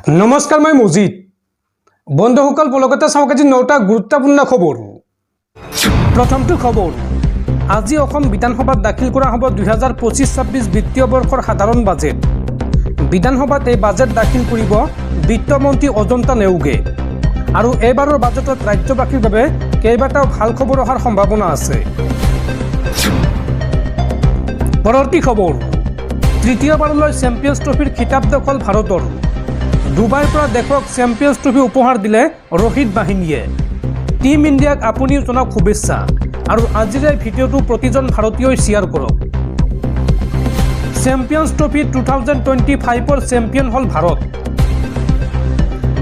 নমস্কাৰ, মই মজিদ। বন্ধুসকল, বলগতে চাওক আজি 9টা গুৰুত্বপূৰ্ণ খবৰ। প্ৰথমটো খবৰ, আজি অসম বিধানসভাত দাখিল কৰা হ'ব 2025-26 বিত্তীয় বৰ্ষৰ সাধাৰণ বাজেট। বিধানসভাত এই বাজেট দাখিল কৰিব বিত্তমন্ত্ৰী অজন্তা নেওগে। আৰু এইবাৰৰ বাজেটত ৰাজ্যবাসীৰ বাবে কেইবাটাও ভাল খবৰ অহাৰ সম্ভাৱনা আছে। পৰৱৰ্তী খবৰ, তৃতীয়বাৰলৈ চেম্পিয়ন্ছ ট্ৰফিৰ খিতাপ দখল ভাৰতৰ। ডুবাইৰ পৰা দেশক চেম্পিয়ন্ছ ট্ৰফি উপহাৰ দিলে ৰোহিত বাহিনীয়ে। টিম ইণ্ডিয়াক আপুনিও জনাওক শুভেচ্ছা। আৰু আজিৰ এই ভিডিঅ'টো প্ৰতিজন ভাৰতীয়ই শ্বেয়াৰ কৰক। চেম্পিয়ন্ছ ট্ৰফি 2025ৰ চেম্পিয়ন হ'ল ভাৰত।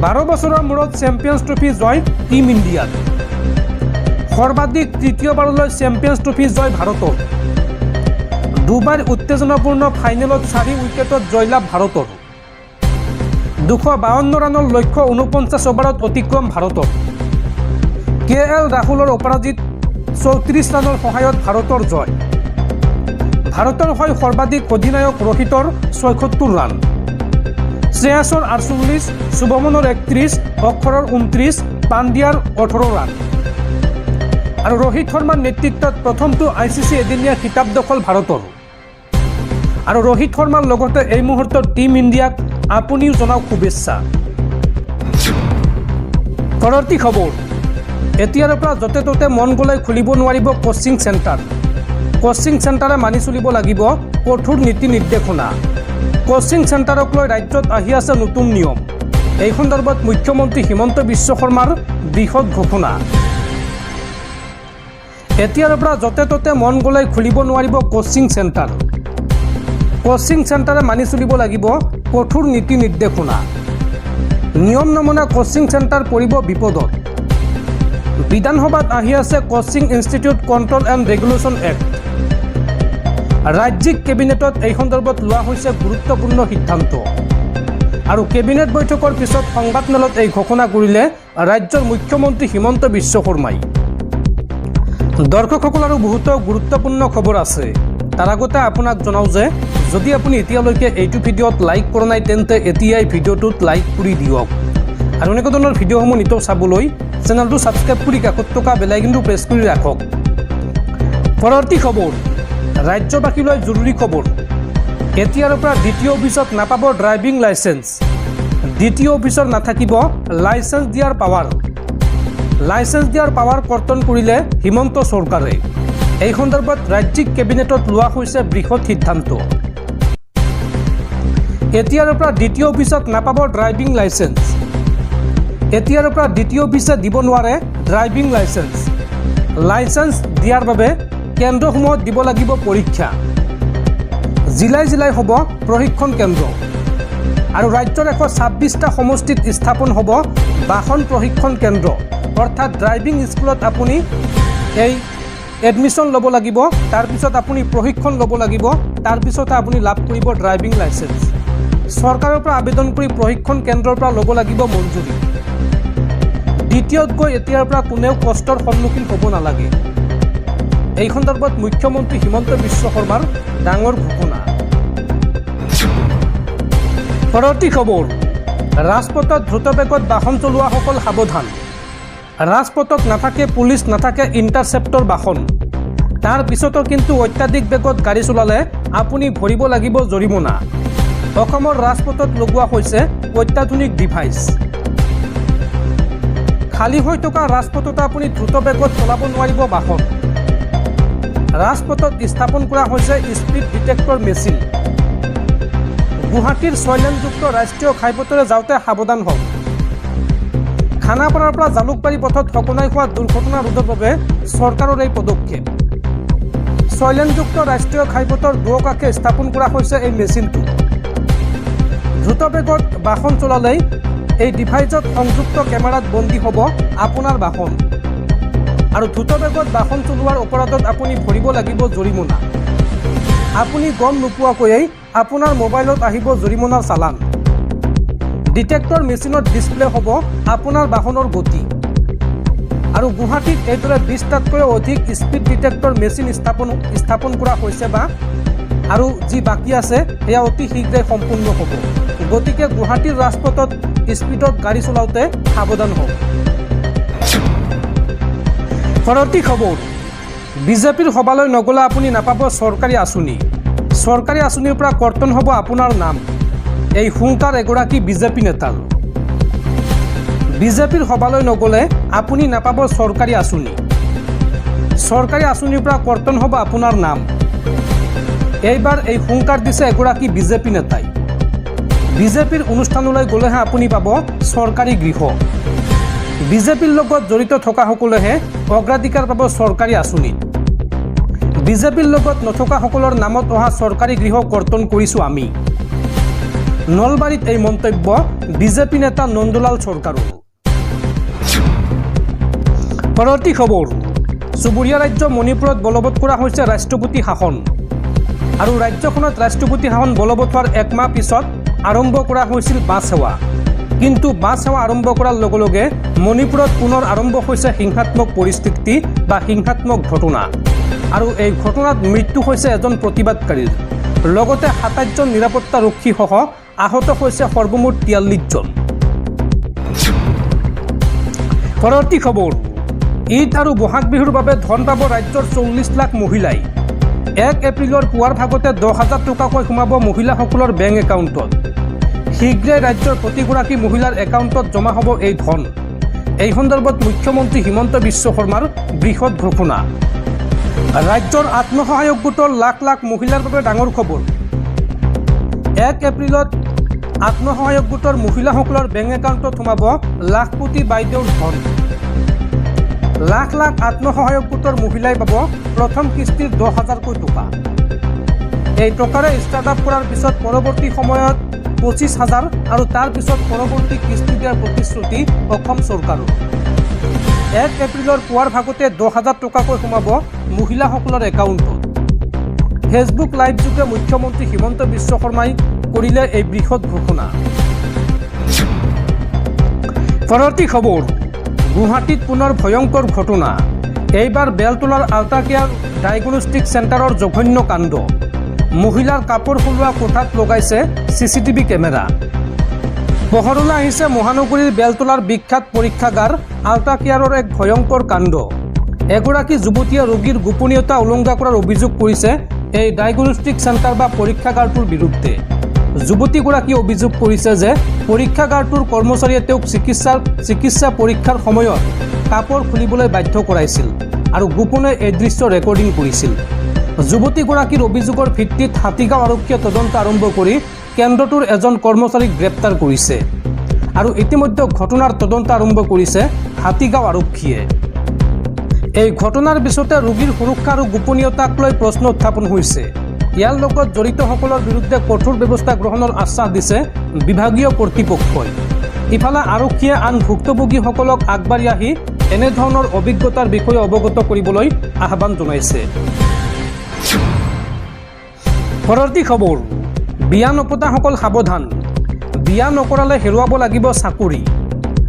12 বছৰৰ মূৰত চেম্পিয়ন্ছ ট্ৰফি জয় টিম ইণ্ডিয়াত। সৰ্বাধিক তৃতীয়বাৰলৈ চেম্পিয়ন্ছ ট্ৰফি জয় ভাৰতৰ। ডুবাইৰ উত্তেজনাপূৰ্ণ ফাইনেলত 4 উইকেটত জয়লাভ ভাৰতৰ। 252 ৰানৰ লক্ষ্য 49 অভাৰত অতিক্ৰম ভাৰতৰ। KL ৰাহুলৰ অপৰাজিত 34 ৰানৰ সহায়ত ভাৰতৰ জয়। ভাৰতৰ হৈ সৰ্বাধিক অধিনায়ক ৰোহিতৰ 76 ৰান, শ্ৰেয়াছৰ 48, শুভমনৰ 31, অক্ষৰৰ 29, পাণ্ডিয়াৰ 18 ৰান। আৰু ৰোহিত শৰ্মাৰ নেতৃত্বত প্ৰথমটো ICC এদিনীয়া খিতাপ দখল ভাৰতৰ। আৰু ৰোহিত শৰ্মাৰ লগতে এই মুহূৰ্তত টিম ইণ্ডিয়াক আপুনিও জনাওক শুভেচ্ছা। পৰৱৰ্তী খবৰ, এতিয়াৰ পৰা য'তে ত'তে মন গ'লে খুলিব নোৱাৰিব কোচিং চেণ্টাৰ। কোচিং চেণ্টাৰে মানি চলিব লাগিব কঠোৰ নীতি নিৰ্দেশনা। কোচিং চেণ্টাৰক লৈ ৰাজ্যত আহি আছে নতুন নিয়ম। এই সন্দৰ্ভত মুখ্যমন্ত্ৰী হিমন্ত বিশ্ব শৰ্মাৰ বৃহৎ ঘোষণা। এতিয়াৰ পৰা য'তে ত'তে মন গ'লে খুলিব নোৱাৰিব কোচিং চেণ্টাৰ। কোচিং চেণ্টাৰে মানি চলিব লাগিব কঠোৰ নীতি নিৰ্দেশনা। নিয়ম নমনা কোচিং চেণ্টাৰ পৰিব বিপদত। বিধানসভাত আহি আছে coaching institute control and regulation act. ৰাজ্যিক কেবিনেটত এই সন্দৰ্ভত লোৱা হৈছে গুৰুত্বপূৰ্ণ সিদ্ধান্ত। আৰু কেবিনেট বৈঠকৰ পিছত সংবাদমেলত এই ঘোষণা কৰিলে ৰাজ্যৰ মুখ্যমন্ত্ৰী হিমন্ত বিশ্ব শৰ্মাই। দৰ্শকসকল, আৰু বহুতো গুৰুত্বপূৰ্ণ খবৰ আছে। তাৰ আগতে আপোনাক জনাওঁ যে যদি আপুনি এতিয়ালৈকে এইটো ভিডিঅ'ত লাইক কৰা নাই তেন্তে এতিয়াই ভিডিঅ'টোত লাইক কৰি দিয়ক। আৰু এনেকুৱা ধৰণৰ ভিডিঅ'সমূহ নিতৌ চাবলৈ চেনেলটো ছাবস্ক্ৰাইব কৰি কাষত থকা বেল আইকনটো প্ৰেছ কৰি ৰাখক। পৰৱৰ্তী খবৰ, ৰাজ্যবাসীলৈ জৰুৰী খবৰ। এতিয়াৰ পৰা দ্বিতীয় অফিচত নাপাব ড্ৰাইভিং লাইচেন্স। দ্বিতীয় অফিচৰ নাথাকিব লাইচেন্স দিয়াৰ পাৱাৰ। লাইচেন্স দিয়াৰ পাৱাৰ কৰ্তন কৰিলে হিমন্ত চৰকাৰে। এই সন্দৰ্ভত ৰাজ্যিক কেবিনেটত লোৱা হৈছে বৃহৎ সিদ্ধান্ত। এতিয়াৰ পৰা দ্বিতীয় অফিচত নাপাব ড্ৰাইভিং লাইচেন্স। এতিয়াৰ পৰা দ্বিতীয় অফিচে দিব নোৱাৰে ড্ৰাইভিং লাইচেন্স। লাইচেন্স দিয়াৰ বাবে কেন্দ্ৰসমূহত দিব লাগিব পৰীক্ষা। জিলাই জিলাই হ'ব প্ৰশিক্ষণ কেন্দ্ৰ। আৰু ৰাজ্যৰ 126টা সমষ্টিত স্থাপন হ'ব বাহন প্ৰশিক্ষণ কেন্দ্ৰ। অৰ্থাৎ ড্ৰাইভিং স্কুলত আপুনি এই এডমিশ্যন ল'ব লাগিব, তাৰপিছত আপুনি প্ৰশিক্ষণ ল'ব লাগিব, তাৰপিছতহে আপুনি লাভ কৰিব ড্ৰাইভিং লাইচেন্স। চৰকাৰৰ পৰা আবেদন কৰি প্ৰশিক্ষণ কেন্দ্ৰৰ পৰা ল'ব লাগিব মঞ্জুৰি। দ্বিতীয়ত গৈ এতিয়াৰ পৰা কোনেও কষ্টৰ সন্মুখীন হ'ব নালাগে। এই সন্দৰ্ভত মুখ্যমন্ত্ৰী হিমন্ত বিশ্ব শৰ্মাৰ ডাঙৰ ঘোষণা। পৰৱৰ্তী খবৰ, ৰাজপথত দ্ৰুতবেগত বাহন চলোৱাসকল সাৱধান। ৰাজপথত নাথাকে পুলিচ, নাথাকে ইণ্টাৰচেপ্টৰ বাহন। তাৰ পিছতো কিন্তু অত্যাধিক বেগত গাড়ী চলালে আপুনি ভৰিব লাগিব জৰিমনা। অসমৰ ৰাজপথত লগোৱা হৈছে অত্যাধুনিক ডিভাইচ। খালী হৈ থকা ৰাজপথত আপুনি দ্ৰুত বেগত চলাব নোৱাৰিব বাহন। ৰাজপথত স্থাপন কৰা হৈছে স্পীড ডিটেক্টৰ মেচিন। গুৱাহাটীৰ 6 লেনযুক্ত ৰাষ্ট্ৰীয় ঘাইপথেৰে যাওঁতে সাৱধান হওক। খানাপাৰাৰ পৰা জালুকবাৰী পথত সঘনাই হোৱা দুৰ্ঘটনা ৰোধৰ বাবে চৰকাৰৰ এই পদক্ষেপ। 6 লেনযুক্ত ৰাষ্ট্ৰীয় ঘাইপথৰ দুয়োকাষে স্থাপন কৰা হৈছে এই মেচিনটো। দ্ৰুত বেগত বাহন চলালেই এই ডিভাইচত সংযুক্ত কেমেৰাত বন্দী হ'ব আপোনাৰ বাহন। আৰু দ্ৰুত বেগত বাহন চলোৱাৰ অপৰাধত আপুনি ভৰিব লাগিব জৰিমনা। আপুনি গম নোপোৱাকৈয়ে আপোনাৰ মোবাইলত আহিব জৰিমনাৰ চালান। ডিটেক্টৰ মেচিনত ডিছপ্লে হ'ব আপোনাৰ বাহনৰ গতি। আৰু গুৱাহাটীত এইদৰে 20টাতকৈও অধিক স্পীড ডিটেক্টৰ মেচিন স্থাপন কৰা হৈছে বা আৰু যি বাকী আছে সেয়া অতি শীঘ্ৰে সম্পূৰ্ণ হ'ব। গতিকে গুৱাহাটীৰ ৰাজপথত স্পীডত গাড়ী চলাওঁতে সাৱধান হওক। পৰৱৰ্তী খবৰ, বিজেপিৰ সভালৈ নগ'লে আপুনি নাপাব চৰকাৰী আঁচনি। চৰকাৰী আঁচনিৰ পৰা কৰ্তন হ'ব আপোনাৰ নাম। এই হুংকাৰ এগৰাকী বিজেপি নেতাৰ। বিজেপিৰ সভালৈ নগ'লে আপুনি নাপাব চৰকাৰী আঁচনি। চৰকাৰী আঁচনিৰ পৰা কৰ্তন হ'ব আপোনাৰ নাম। এইবাৰ এই হুংকাৰ দিছে এগৰাকী বিজেপি নেতাই। বিজেপিৰ অনুষ্ঠানলৈ গ'লেহে আপুনি পাব চৰকাৰী গৃহ। বিজেপিৰ লগত জড়িত থকাসকলেহে অগ্ৰাধিকাৰ পাব চৰকাৰী আঁচনিত। বিজেপিৰ লগত নথকাসকলৰ নামত অহা চৰকাৰী গৃহ কৰ্তন কৰিছোঁ আমি। নলবাৰীত এই মন্তব্য বিজেপি নেতা নন্দলাল চৰকাৰৰ। পৰৱৰ্তী খবৰ, চুবুৰীয়া ৰাজ্য মণিপুৰত বলবৎ কৰা হৈছে ৰাষ্ট্ৰপতি শাসন। আৰু ৰাজ্যখনত ৰাষ্ট্ৰপতি শাসন বলবৎ হোৱাৰ একমাহ পিছত আৰম্ভ কৰা হৈছিল বাছ সেৱা। কিন্তু বাছ সেৱা আৰম্ভ কৰাৰ লগে লগে মণিপুৰত পুনৰ আৰম্ভ হৈছে হিংসাত্মক পৰিস্থিতি বা হিংসাত্মক ঘটনা। আৰু এই ঘটনাত মৃত্যু হৈছে এজন প্ৰতিবাদকাৰীৰ। লগতে ২৭জন নিৰাপত্তাৰক্ষীসহ আহত হৈছে সৰ্বমুঠ ৪৩জন। পৰৱৰ্তী খবৰ, ঈদ আৰু বহাগ বিহুৰ বাবে ধন পাব ৰাজ্যৰ ৪০ লাখ মহিলাই। ১ এপ্ৰিলৰ পুৱাৰ ভাগতে ১০,০০০ টকাকৈ সোমাব মহিলাসকলৰ বেংক একাউণ্টত। শীঘ্ৰেই ৰাজ্যৰ প্ৰতিগৰাকী মহিলাৰ একাউণ্টত জমা হ'ব এই ধন। এই সন্দৰ্ভত মুখ্যমন্ত্ৰী হিমন্ত বিশ্ব শৰ্মাৰ বৃহৎ ঘোষণা। ৰাজ্যৰ আত্মসহায়ক গোটৰ লাখ লাখ মহিলাৰ বাবে ডাঙৰ খবৰ। ১ এপ্ৰিলত আত্মসহায়ক গোটৰ মহিলাসকলৰ বেংক একাউণ্টত সোমাব লাখ কোটি বাইদেউৰ ধন। লাখ লাখ আত্মসহায়ক গোটৰ মহিলাই পাব প্ৰথম কিস্তিৰ ১০,০০০কৈ টকা। এই টকাৰে ষ্টাৰ্টআপ কৰাৰ পিছত পৰৱৰ্তী সময়ত ২৫,০০০ আৰু তাৰ পিছত পৰৱৰ্তী কিস্তি দিয়াৰ প্ৰতিশ্ৰুতি অসম চৰকাৰৰ। ১ এপ্ৰিলৰ পুৱাৰ ভাগতে ১০,০০০ টকাকৈ সোমাব মহিলাসকলৰ একাউণ্টত। ফেচবুক লাইভ যোগে মুখ্যমন্ত্ৰী হিমন্ত বিশ্ব শৰ্মাই কৰিলে এই বৃহৎ ঘোষণা। পৰৱৰ্তী খবৰ, গুৱাহাটীত পুনৰ ভয়ংকৰ ঘটনা। এইবাৰ বেলতলাৰ আল্ট্ৰা কেয়াৰ ডায়েগনষ্টিক চেণ্টাৰৰ জঘন্য কাণ্ড। মহিলাৰ কাপোৰ সলোৱা কোঠাত লগাইছে CCTV কেমেৰা। পোহৰলৈ আহিছে মহানগৰীৰ বেলতলাৰ বিখ্যাত পৰীক্ষাগাৰ আল্ট্ৰা কেয়াৰৰ এক ভয়ংকৰ কাণ্ড। এগৰাকী যুৱতীয়ে ৰোগীৰ গোপনীয়তা উলংঘা কৰাৰ অভিযোগ কৰিছে এই ডায়েগনষ্টিক চেণ্টাৰ বা পৰীক্ষাগাৰটোৰ বিৰুদ্ধে। যুৱতীগৰাকীয়ে অভিযোগ কৰিছে যে পৰীক্ষাগাৰটোৰ কৰ্মচাৰীয়ে তেওঁক চিকিৎসা পৰীক্ষাৰ সময়ত কাপোৰ খুলিবলৈ বাধ্য কৰাইছিল আৰু গোপনে এই দৃশ্য ৰেকৰ্ডিং কৰিছিল। যুৱতীগৰাকীৰ অভিযোগৰ ভিত্তিত হাতীগাঁও আৰক্ষীয়ে তদন্ত আৰম্ভ কৰি কেন্দ্ৰটোৰ এজন কৰ্মচাৰীক গ্ৰেপ্তাৰ কৰিছে। আৰু ইতিমধ্যে ঘটনাৰ তদন্ত আৰম্ভ কৰিছে হাতীগাঁও আৰক্ষীয়ে। এই ঘটনাৰ পিছতে ৰোগীৰ সুৰক্ষা আৰু গোপনীয়তাক লৈ প্ৰশ্ন উত্থাপন হৈছে। ইয়াৰ লগত জড়িতসকলৰ বিৰুদ্ধে কঠোৰ ব্যৱস্থা গ্ৰহণৰ আশ্বাস দিছে বিভাগীয় কৰ্তৃপক্ষই। ইফালে আৰক্ষীয়ে আন ভুক্তভোগীসকলক আগবাঢ়ি আহি এনেধৰণৰ অভিজ্ঞতাৰ বিষয়ে অৱগত কৰিবলৈ আহ্বান জনাইছে। পৰৱৰ্তী খবৰ, বিয়া নপতাসকল সাৱধান। বিয়া নকৰালে হেৰুৱাব লাগিব চাকৰি।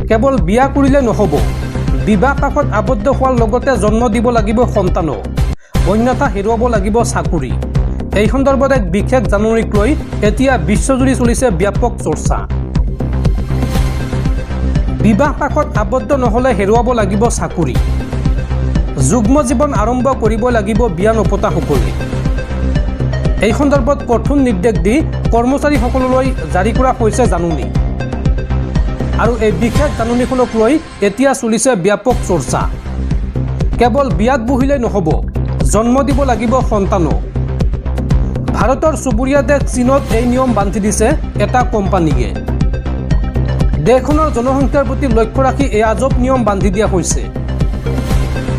কেৱল বিয়া কৰিলে নহ'ব, বিবাহ পাশত আবদ্ধ হোৱাৰ লগতে জন্ম দিব লাগিব সন্তানক, অন্যথা হেৰুৱাব লাগিব চাকৰি। এই সন্দৰ্ভত এক বিশেষ জাননীক লৈ এতিয়া বিশ্বজুৰি চলিছে ব্যাপক চৰ্চা। বিবাহ পাশত আবদ্ধ নহ'লে হেৰুৱাব লাগিব চাকৰি। যুগ্ম জীৱন আৰম্ভ কৰিব লাগিব বিয়া নপতাসকলে। এই সন্দৰ্ভত কঠোৰ নিৰ্দেশ দি কৰ্মচাৰীসকললৈ জাৰি কৰা হৈছে জাননী। আৰু এই বিশেষ জাননীখনক লৈ এতিয়া চলিছে ব্যাপক চৰ্চা। কেৱল বিয়াত বহিলেই নহ'ব, জন্ম দিব লাগিব সন্তানক। ভাৰতৰ চুবুৰীয়া দেশ চীনত এই নিয়ম বান্ধি দিছে এটা কোম্পানীয়ে। দেশখনৰ জনসংখ্যাৰ প্ৰতি লক্ষ্য ৰাখি এই আজব নিয়ম বান্ধি দিয়া হৈছে।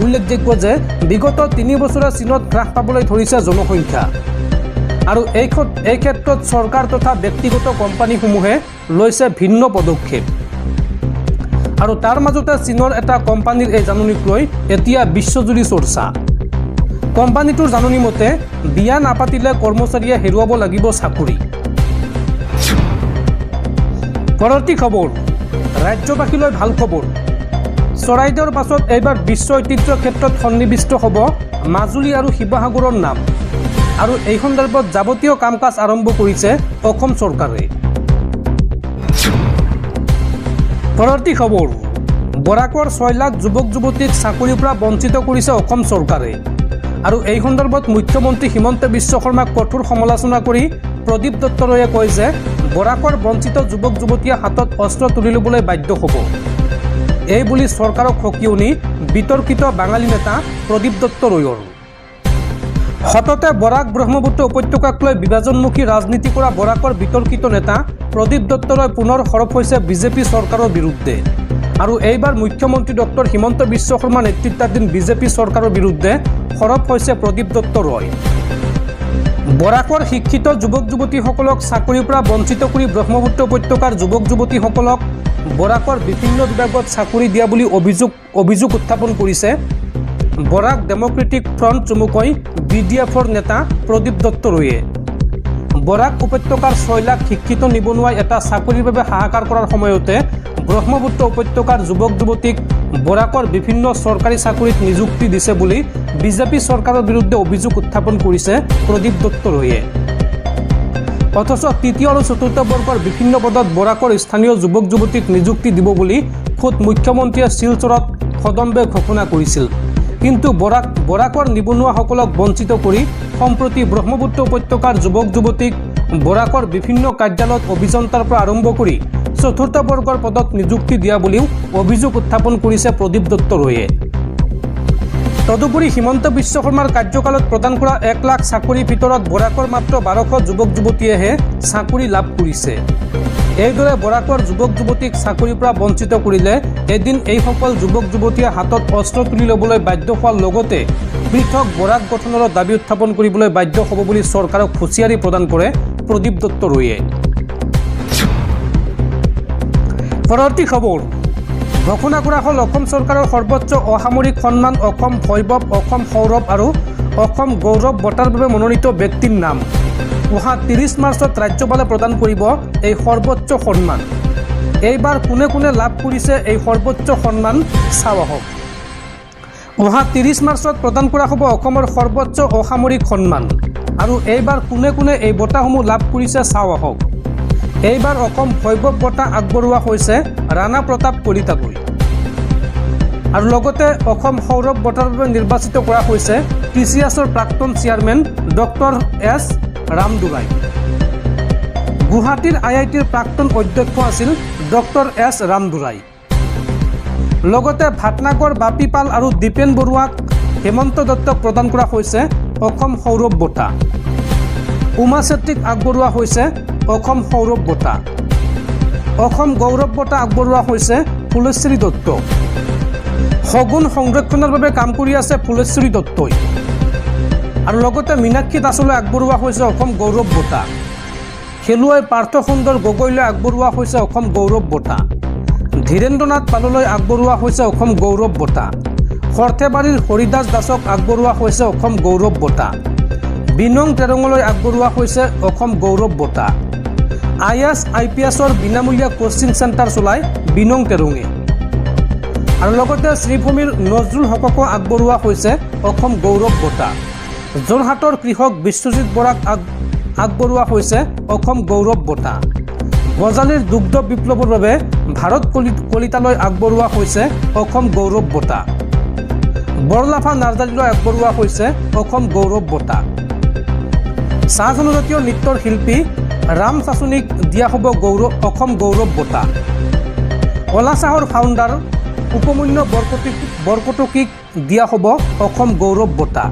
উল্লেখযোগ্য যে বিগত ৩ বছৰে চীনত হ্ৰাস পাবলৈ ধৰিছে জনসংখ্যা। আৰু এই ক্ষেত্ৰত চৰকাৰ তথা ব্যক্তিগত কোম্পানীসমূহে লৈছে ভিন্ন পদক্ষেপ। আৰু তাৰ মাজতে চীনৰ এটা কোম্পানীৰ এই জাননীক লৈ এতিয়া বিশ্বজুৰি চৰ্চা। কোম্পানীটোৰ জাননী মতে বিয়া নাপাতিলে কৰ্মচাৰীয়ে হেৰুৱাব লাগিব চাকৰি। পৰৱৰ্তী খবৰ, ৰাজ্যবাসীলৈ ভাল খবৰ। চৰাইদেউৰ পাছত এইবাৰ বিশ্ব ঐতিহ্য ক্ষেত্ৰত সন্নিৱিষ্ট হ'ব মাজুলী আৰু শিৱসাগৰৰ নাম। আৰু এই সন্দৰ্ভত যাৱতীয় কাম কাজ আৰম্ভ কৰিছে অসম চৰকাৰে। পৰৱৰ্তী খবৰ বৰাকৰ 6 লাখ যুৱক যুৱতীক চাকৰিৰ পৰা বঞ্চিত কৰিছে অসম চৰকাৰে আৰু এই সন্দৰ্ভত মুখ্যমন্ত্ৰী হিমন্ত বিশ্ব শৰ্মাক কঠোৰ সমালোচনা কৰি প্ৰদীপ দত্ত ৰয়ে কয় যে বৰাকৰ বঞ্চিত যুৱক যুৱতীয়ে হাতত অস্ত্ৰ তুলি ল'বলৈ বাধ্য হ'ব এই বুলি চৰকাৰক সকিয়নি বিতৰ্কিত বাঙালী নেতা প্ৰদীপ দত্ত ৰয়ৰ হততে বৰাক ব্ৰহ্মপুত্ৰ উপত্যকাক লৈ বিভাজনমুখী ৰাজনীতি কৰা বৰাকৰ বিতৰ্কিত নেতা প্ৰদীপ দত্ত ৰয় পুনৰ সৰব হৈছে বিজেপি চৰকাৰৰ বিৰুদ্ধে আৰু এইবাৰ মুখ্যমন্ত্ৰী ডক্টৰ হিমন্ত বিশ্ব শৰ্মা নেতৃত্বাধীন বিজেপি চৰকাৰৰ বিৰুদ্ধে সৰব হৈছে প্ৰদীপ দত্ত ৰয় বৰাকৰ শিক্ষিত যুৱক যুৱতীসকলক চাকৰিৰ পৰা বঞ্চিত কৰি ব্ৰহ্মপুত্ৰ উপত্যকাৰ যুৱক যুৱতীসকলক বৰাকৰ বিভিন্ন বিভাগত চাকৰি দিয়া বুলি অভিযোগ উত্থাপন কৰিছে বৰাক ডেমক্ৰেটিক ফ্ৰণ্ট চমুকৈ BDF-ৰ নেতা প্ৰদীপ দত্ত ৰয়ে বৰাক উপত্যকাৰ 6 লাখ শিক্ষিত নিবনুৱাই এটা চাকৰিৰ বাবে হাহাকাৰ কৰাৰ সময়তে ব্ৰহ্মপুত্ৰ উপত্যকাৰ যুৱক যুৱতীক বৰাকৰ বিভিন্ন চৰকাৰী চাকৰিত নিযুক্তি দিছে বুলি বিজেপি চৰকাৰৰ বিৰুদ্ধে অভিযোগ উত্থাপন কৰিছে প্ৰদীপ দত্ত ৰয়ে অথচ তৃতীয় আৰু চতুৰ্থ বৰ্গৰ বিভিন্ন পদত বৰাকৰ স্থানীয় যুৱক যুৱতীক নিযুক্তি দিব বুলি খুদ মুখ্যমন্ত্ৰীয়ে শিলচৰত সদম্বে ঘোষণা কৰিছিল কিন্তু বৰাকৰ নিবনুৱাসকলক বঞ্চিত কৰি সম্প্ৰতি ব্ৰহ্মপুত্ৰ উপত্যকাৰ যুৱক যুৱতীক বৰাকৰ বিভিন্ন কাৰ্যালয়ত অভিযন্তাৰ পৰা আৰম্ভ কৰি চতুৰ্থ বৰ্গৰ পদত নিযুক্তি দিয়া বুলিও অভিযোগ উত্থাপন কৰিছে প্ৰদীপ দত্ত ৰয়ে তদুপৰি হিমন্ত বিশ্ব শৰ্মাৰ কাৰ্যকালত প্ৰদান কৰা 1 লাখ চাকৰিৰ ভিতৰত বৰাকৰ মাত্ৰ 1200 যুৱক যুৱতীয়েহে চাকৰি লাভ কৰিছে এইদৰে বৰাকৰ যুৱক যুৱতীক চাকৰিৰ পৰা বঞ্চিত কৰিলে এদিন এইসকল যুৱক যুৱতীয়ে হাতত অস্ত্ৰ তুলি ল'বলৈ বাধ্য হোৱাৰ লগতে পৃথক বৰাক গঠনৰ দাবী উত্থাপন কৰিবলৈ বাধ্য হ'ব বুলি চৰকাৰক হুঁচিয়াৰি প্ৰদান কৰে প্ৰদীপ দত্ত ৰয়ে পৰৱৰ্তী খবৰ ঘোষণা কৰা হ'ল অসম চৰকাৰৰ সৰ্বোচ্চ অসামৰিক সন্মান অসম ভৈৰৱ অসম সৌৰভ আৰু অসম গৌৰৱ বঁটাৰ বাবে মনোনীত ব্যক্তিৰ নাম অহা 30 মাৰ্চত ৰাজ্যপালে প্ৰদান কৰিব এই সৰ্বোচ্চ সন্মান এইবাৰ কোনে কোনে লাভ কৰিছে এই সৰ্বোচ্চ সন্মান চাওঁ আহক অহা 30 মাৰ্চত প্ৰদান কৰা হ'ব অসমৰ সৰ্বোচ্চ অসামৰিক সন্মান আৰু এইবাৰ কোনে কোনে এই বঁটাসমূহ লাভ কৰিছে চাওঁ আহক এইবাৰ অসম ভৈৰৱ বঁটা আগবঢ়োৱা হৈছে ৰাণা প্ৰতাপ কলিতাকৈ আৰু লগতে অসম সৌৰভ বঁটাৰ বাবে নিৰ্বাচিত কৰা হৈছে TCS-ৰ প্ৰাক্তন চেয়াৰমেন ডক্টৰ S ৰামদুৰাই গুৱাহাটীৰ IIT-ৰ প্ৰাক্তন অধ্যক্ষ আছিল ডক্টৰ S ৰামদুৰাই লগতে ভাটনাগৰ বাপী পাল আৰু দীপেন বৰুৱাক হেমন্ত দত্তক প্ৰদান কৰা হৈছে অসম সৌৰভ বঁটা উমা চেত্ৰীক আগবঢ়োৱা হৈছে অসম সৌৰভ বঁটা অসম গৌৰৱ বঁটা আগবঢ়োৱা হৈছে ফুলেশ্বৰী দত্ত সগুণ সংৰক্ষণৰ বাবে কাম কৰি আছে ফুলেশ্বৰী দত্তই আৰু লগতে মীনাক্ষী দাসলৈ আগবঢ়োৱা হৈছে অসম গৌৰৱ বঁটা খেলুৱৈ পাৰ্থ সুন্দৰ গগৈলৈ আগবঢ়োৱা হৈছে অসম গৌৰৱ বঁটা ধীৰেন্দ্ৰনাথ পাললৈ আগবঢ়োৱা হৈছে অসম গৌৰৱ বঁটা সৰ্থেবাৰীৰ হৰিদাস দাসক আগবঢ়োৱা হৈছে অসম গৌৰৱ বঁটা বিনং তেৰঙলৈ আগবঢ়োৱা হৈছে অসম গৌৰৱ বঁটা IAS IPS-ৰ বিনামূলীয়া কোচিং চেণ্টাৰ চলাই বিনং তেৰঙে আৰু লগতে শ্ৰীভূমিৰ নজৰুল হককো আগবঢ়োৱা হৈছে অসম গৌৰৱ বঁটা যোৰহাটৰ কৃষক বিশ্বজিৎ বৰাক আগবঢ়োৱা হৈছে অসম গৌৰৱ বঁটা বজালীৰ দুগ্ধ বিপ্লৱৰ বাবে ভাৰত কলিতালৈ আগবঢ়োৱা হৈছে অসম গৌৰৱ বঁটা বৰলাফা নাৰ্জাৰীলৈ আগবঢ়োৱা হৈছে অসম গৌৰৱ বঁটা চাহ জনজাতীয় নৃত্যৰ শিল্পী ৰাম চাচুনিক দিয়া হ'ব অসম গৌৰৱ বঁটা কলা চাহৰ ফাউণ্ডাৰ উপমন্য বৰকটকীক দিয়া হ'ব অসম গৌৰৱ বঁটা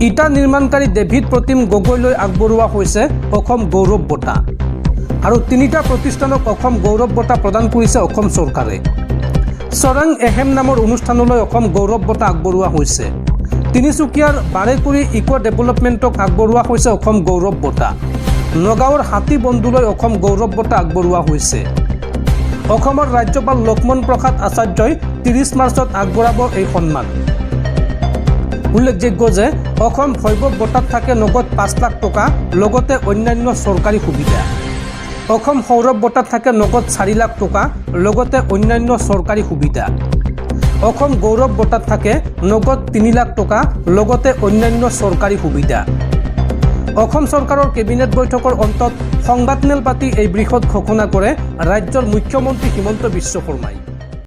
ইটা নিৰ্মাণকাৰী ডেভিড প্ৰতিম গগৈলৈ আগবঢ়োৱা হৈছে অসম গৌৰৱ বঁটা আৰু 3টা প্ৰতিষ্ঠানক অসম গৌৰৱ বঁটা প্ৰদান কৰিছে অসম চৰকাৰে চৰাং এহেম নামৰ অনুষ্ঠানলৈ অসম গৌৰৱ বঁটা আগবঢ়োৱা হৈছে তিনিচুকীয়াৰ বাৰেকুৰি ইক' ডেভেলপমেণ্টক আগবঢ়োৱা হৈছে অসম গৌৰৱ বঁটা নগাঁৱৰ হাতী বন্ধুলৈ অসম গৌৰৱ বঁটা আগবঢ়োৱা হৈছে অসমৰ ৰাজ্যপাল লক্ষ্মণ প্ৰসাদ আচাৰ্যই 30 মাৰ্চত আগবঢ়াব এই সন্মান উল্লেখযোগ্য যে অসম ভৈৰৱ বঁটাত থাকে নগদ 5 লাখ টকা লগতে অন্যান্য চৰকাৰী সুবিধা অসম সৌৰভ বঁটাত থাকে নগদ 4 লাখ টকা লগতে অন্যান্য চৰকাৰী সুবিধা অসম গৌৰৱ বঁটাত থাকে নগদ 3 লাখ টকা লগতে অন্যান্য চৰকাৰী সুবিধা অসম চৰকাৰৰ কেবিনেট বৈঠকৰ অন্তত সংবাদমেল পাতি এই বৃহৎ ঘোষণা কৰে ৰাজ্যৰ মুখ্যমন্ত্ৰী হিমন্ত বিশ্ব শৰ্মাই।